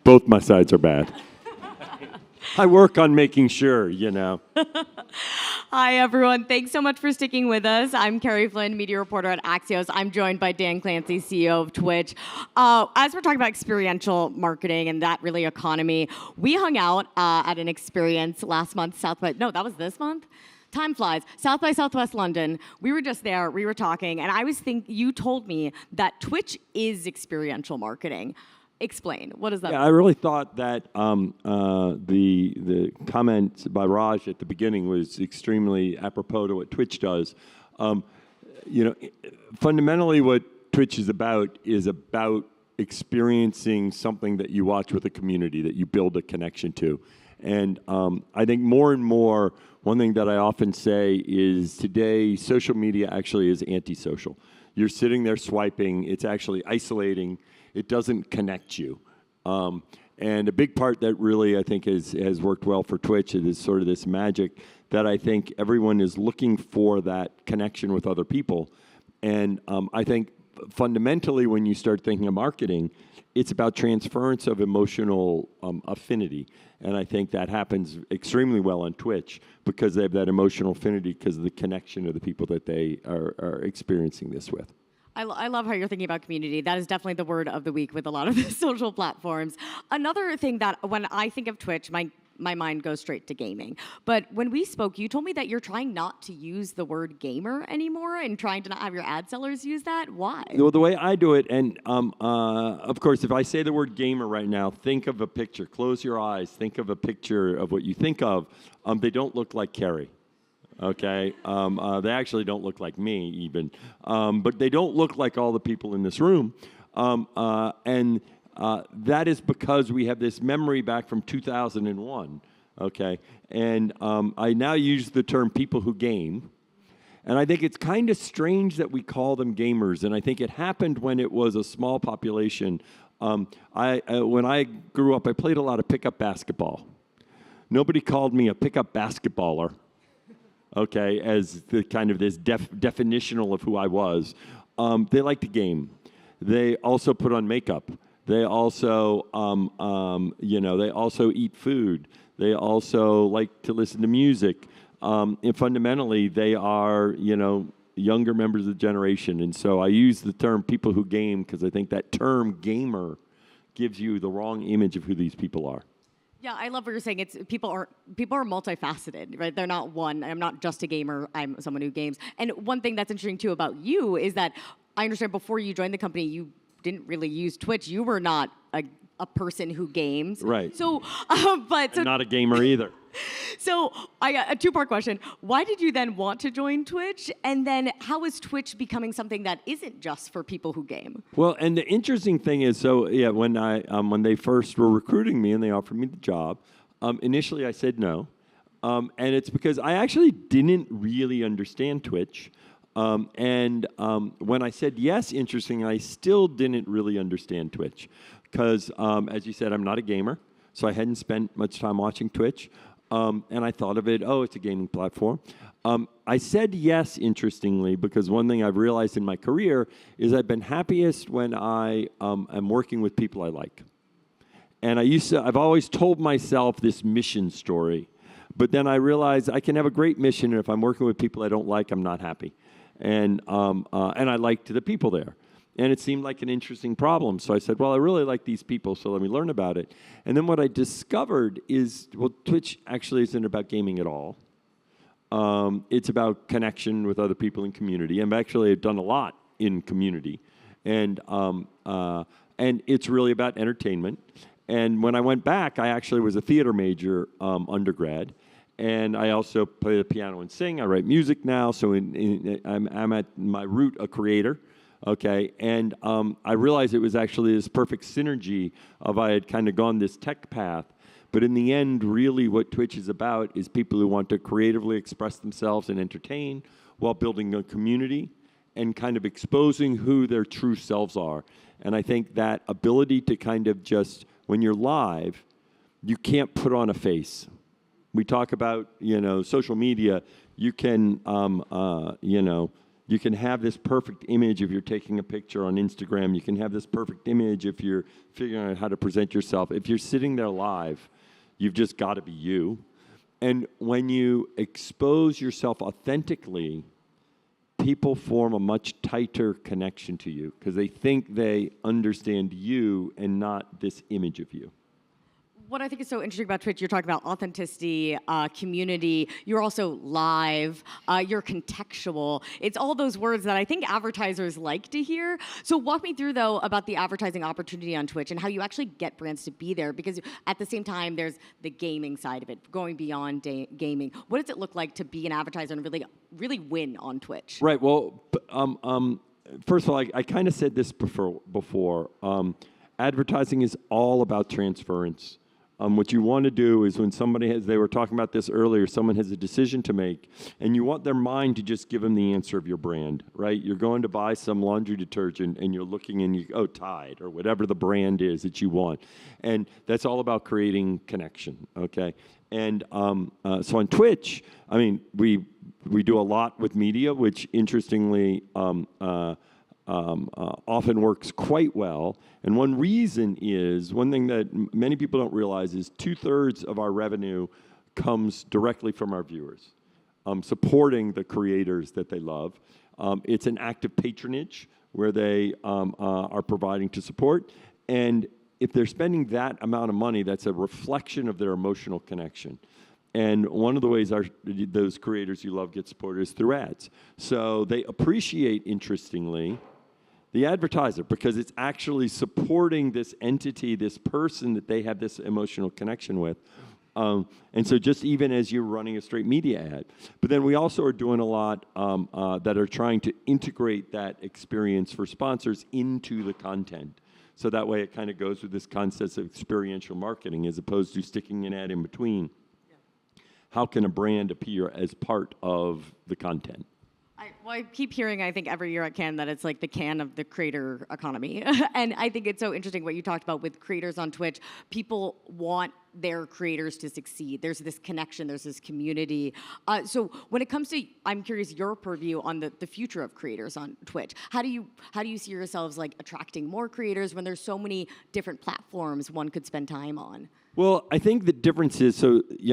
Both my sides are bad. I work on making sure, you know. Hi, everyone. Thanks so much for sticking with us. I'm Kerry Flynn, media reporter at Axios. I'm joined by Dan Clancy, CEO of Twitch. As we're talking about experiential marketing and that really economy, we hung out at an experience last month, that was this month? Time flies. South by Southwest London. We were just there. We were talking, and you told me that Twitch is experiential marketing. Explain. What does that mean? I really thought that the comment by Raj at the beginning was extremely apropos to what Twitch does. Fundamentally, what Twitch is about experiencing something that you watch with a community that you build a connection to. And I think more and more, one thing that I often say is today, social media actually is antisocial. You're sitting there swiping. It's actually isolating. It doesn't connect you. And a big part that really, I think, has worked well for Twitch is sort of this magic that I think everyone is looking for, that connection with other people. And I think fundamentally, when you start thinking of marketing, it's about transference of emotional affinity. And I think that happens extremely well on Twitch because they have that emotional affinity because of the connection of the people that they are experiencing this with. I love how you're thinking about community. That is definitely the word of the week with a lot of the social platforms. Another thing that when I think of Twitch, my mind goes straight to gaming. But when we spoke, you told me that you're trying not to use the word gamer anymore and trying to not have your ad sellers use that. Why? Well, the way I do it, and of course, if I say the word gamer right now, think of a picture. Close your eyes. Think of a picture of what you think of. They don't look like Kerry. Okay, they actually don't look like me even, but they don't look like all the people in this room, and that is because we have this memory back from 2001. Okay, and I now use the term people who game, and I think it's kind of strange that we call them gamers, and I think it happened when it was a small population. When I grew up, I played a lot of pickup basketball. Nobody called me a pickup basketballer. Okay, as the kind of this definitional of who I was. They like to game. They also put on makeup. They also, they also eat food. They also like to listen to music. And fundamentally, they are, younger members of the generation. And so I use the term people who game because I think that term gamer gives you the wrong image of who these people are. Yeah, I love what you're saying. It's people are multifaceted, right? They're not one. I'm not just a gamer. I'm someone who games. And one thing that's interesting too about you is that I understand before you joined the company, you didn't really use Twitch. You were not a person who games. Right. So, I'm not a gamer either. So I got a two-part question. Why did you then want to join Twitch? And then how is Twitch becoming something that isn't just for people who game? Well, and the interesting thing is, when they first were recruiting me and they offered me the job, initially I said no. And it's because I actually didn't really understand Twitch. When I said yes, interestingly, I still didn't really understand Twitch. Because, as you said, I'm not a gamer. So I hadn't spent much time watching Twitch. And I thought of it, it's a gaming platform. I said yes, interestingly, because one thing I've realized in my career is I've been happiest when I am working with people I like. And I've always told myself this mission story. But then I realized I can have a great mission, and if I'm working with people I don't like, I'm not happy. And I liked the people there. And it seemed like an interesting problem. So I said, well, I really like these people, so let me learn about it. And then what I discovered is, Twitch actually isn't about gaming at all. It's about connection with other people in community. And actually, I've done a lot in community. And it's really about entertainment. And when I went back, I actually was a theater major undergrad. And I also play the piano and sing. I write music now, so I'm at my root a creator. Okay, and I realized it was actually this perfect synergy of I had kind of gone this tech path, but in the end, really what Twitch is about is people who want to creatively express themselves and entertain while building a community and kind of exposing who their true selves are. And I think that ability to kind of just, when you're live, you can't put on a face. We talk about, social media, you can, You can have this perfect image if you're taking a picture on Instagram. You can have this perfect image if you're figuring out how to present yourself. If you're sitting there live, you've just got to be you. And when you expose yourself authentically, people form a much tighter connection to you because they think they understand you and not this image of you. What I think is so interesting about Twitch, you're talking about authenticity, community, you're also live, you're contextual. It's all those words that I think advertisers like to hear. So walk me through, though, about the advertising opportunity on Twitch and how you actually get brands to be there, because at the same time, there's the gaming side of it, going beyond gaming. What does it look like to be an advertiser and really win on Twitch? Right, well, first of all, I kind of said this before. Advertising is all about transference. What you want to do is when somebody they were talking about this earlier, someone has a decision to make, and you want their mind to just give them the answer of your brand, right? You're going to buy some laundry detergent, and you're looking and Tide, or whatever the brand is that you want. And that's all about creating connection, okay? And so on Twitch, I mean, we do a lot with media, which interestingly often works quite well. And one reason is, one thing that many people don't realize is 2/3 of our revenue comes directly from our viewers, supporting the creators that they love. It's an act of patronage where they are providing to support. And if they're spending that amount of money, that's a reflection of their emotional connection. And one of the ways those creators you love get supported is through ads. So they appreciate, interestingly, the advertiser, because it's actually supporting this entity, this person that they have this emotional connection with. And so just even as you're running a straight media ad. But then we also are doing a lot that are trying to integrate that experience for sponsors into the content. So that way it kind of goes with this concept of experiential marketing as opposed to sticking an ad in between. How can a brand appear as part of the content? I keep hearing, I think, every year at Cannes that it's like the Cannes of the creator economy. And I think it's so interesting what you talked about with creators on Twitch. People want their creators to succeed. There's this connection, there's this community. So when it comes to, I'm curious your purview on the future of creators on Twitch. How do you see yourselves like attracting more creators when there's so many different platforms one could spend time on? Well, I think the difference is,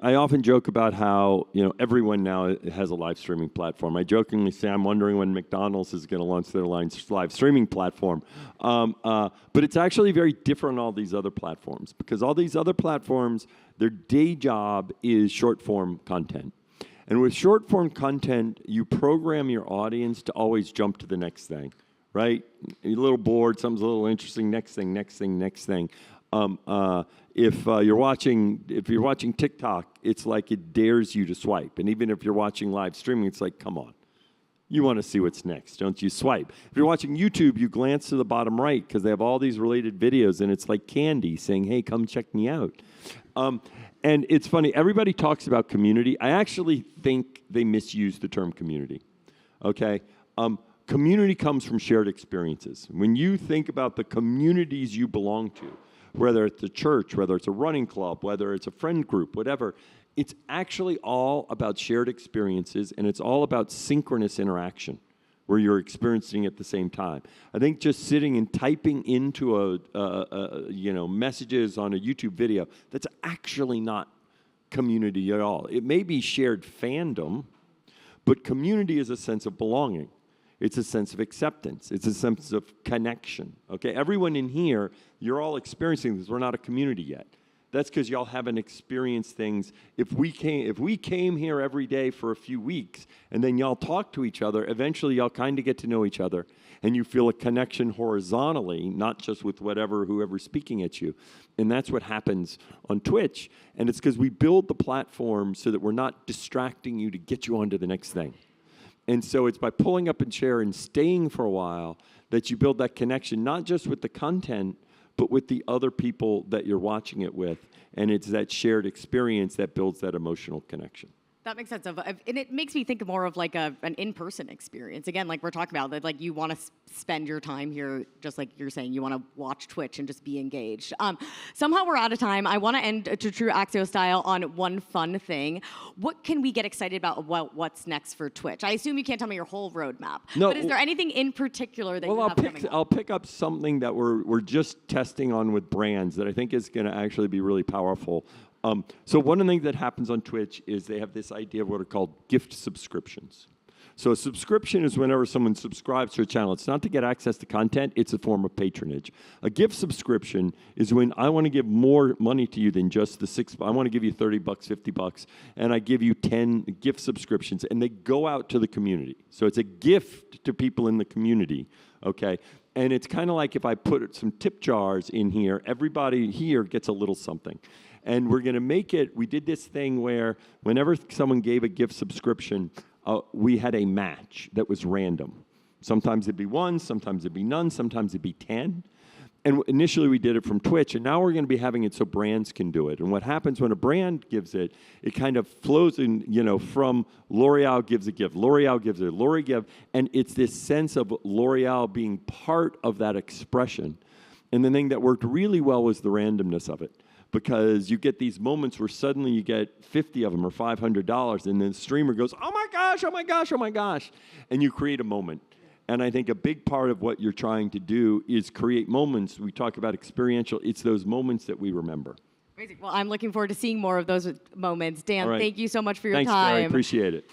I often joke about how, everyone now has a live streaming platform. I jokingly say I'm wondering when McDonald's is going to launch their live streaming platform. But it's actually very different on all these other platforms, because all these other platforms, their day job is short-form content. And with short-form content, you program your audience to always jump to the next thing, right? You're a little bored, something's a little interesting, next thing, next thing, next thing. If you're watching TikTok, it's like it dares you to swipe. And even if you're watching live streaming, it's like, come on. You want to see what's next, don't you? Swipe. If you're watching YouTube, you glance to the bottom right because they have all these related videos, and it's like candy saying, hey, come check me out. And it's funny, everybody talks about community. I actually think they misuse the term community, okay? Community comes from shared experiences. When you think about the communities you belong to, whether it's a church, whether it's a running club, whether it's a friend group, whatever, it's actually all about shared experiences, and it's all about synchronous interaction where you're experiencing it at the same time. I think just sitting and typing into messages on a YouTube video, that's actually not community at all. It may be shared fandom, but community is a sense of belonging. It's a sense of acceptance. It's a sense of connection. Okay, everyone in here, you're all experiencing this. We're not a community yet. That's because y'all haven't experienced things. If we came here every day for a few weeks, and then y'all talk to each other, eventually y'all kind of get to know each other, and you feel a connection horizontally, not just with whoever's speaking at you. And that's what happens on Twitch. And it's because we build the platform so that we're not distracting you to get you on to the next thing. And so it's by pulling up a chair and staying for a while that you build that connection, not just with the content, but with the other people that you're watching it with. And it's that shared experience that builds that emotional connection. That makes sense. And it makes me think more of like an in-person experience. Again, like we're talking about, that like you want to spend your time here, just like you're saying, you want to watch Twitch and just be engaged. Somehow we're out of time. I want to end to true Axios style on one fun thing. What can we get excited about what's next for Twitch? I assume you can't tell me your whole roadmap. No, but is there anything in particular that you have coming up? I'll pick up something that we're just testing on with brands that I think is going to actually be really powerful. So one of the things that happens on Twitch is they have this idea of what are called gift subscriptions. So a subscription is whenever someone subscribes to a channel. It's not to get access to content. It's a form of patronage. A gift subscription is when I want to give more money to you than just the I want to give you $30, $50, and I give you 10 gift subscriptions, and they go out to the community. So it's a gift to people in the community, okay? And it's kind of like if I put some tip jars in here, everybody here gets a little something. And we're going to make it, we did this thing where whenever someone gave a gift subscription, we had a match that was random. Sometimes it'd be 1, sometimes it'd be none, sometimes it'd be 10. And initially we did it from Twitch, and now we're going to be having it so brands can do it. And what happens when a brand gives it, it kind of flows in, from L'Oreal gives a gift, L'Oreal gives it, L'Oreal give, and it's this sense of L'Oreal being part of that expression. And the thing that worked really well was the randomness of it. Because you get these moments where suddenly you get 50 of them or $500, and then the streamer goes, oh my gosh, oh my gosh, oh my gosh, and you create a moment. And I think a big part of what you're trying to do is create moments. We talk about experiential. It's those moments that we remember. Amazing. Well, I'm looking forward to seeing more of those moments. Dan, right. Thank you so much for your time. Thanks, Gary. Appreciate it.